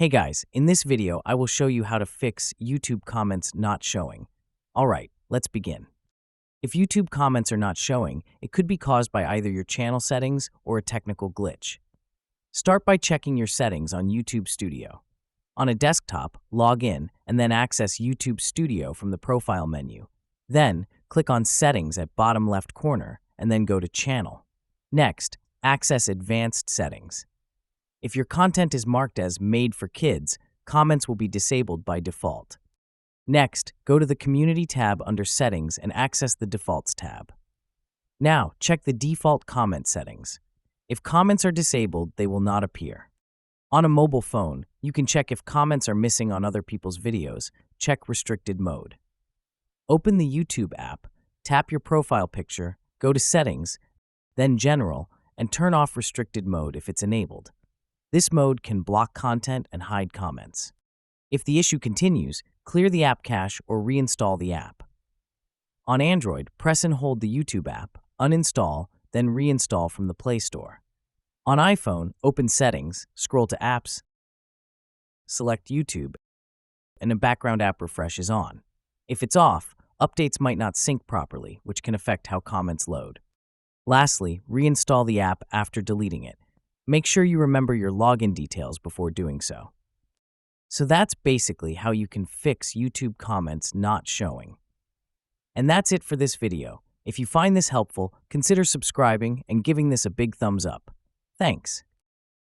Hey guys, in this video, I will show you how to fix YouTube comments not showing. Alright, let's begin. If YouTube comments are not showing, it could be caused by either your channel settings or a technical glitch. Start by checking your settings on YouTube Studio. On a desktop, log in and then access YouTube Studio from the profile menu. Then, click on Settings at bottom left corner and then go to Channel. Next, access Advanced Settings. If your content is marked as Made for Kids, comments will be disabled by default. Next, go to the Community tab under Settings and access the Defaults tab. Now, check the default comment settings. If comments are disabled, they will not appear. On a mobile phone, you can check if comments are missing on other people's videos. Check Restricted Mode. Open the YouTube app, tap your profile picture, go to Settings, then General, and turn off Restricted Mode if it's enabled. This mode can block content and hide comments. If the issue continues, clear the app cache or reinstall the app. On Android, press and hold the YouTube app, uninstall, then reinstall from the Play Store. On iPhone, open Settings, scroll to Apps, select YouTube, and a background app refresh is on. If it's off, updates might not sync properly, which can affect how comments load. Lastly, reinstall the app after deleting it. Make sure you remember your login details before doing so. So that's basically how you can fix YouTube comments not showing. And that's it for this video. If you find this helpful, consider subscribing and giving this a big thumbs up. Thanks.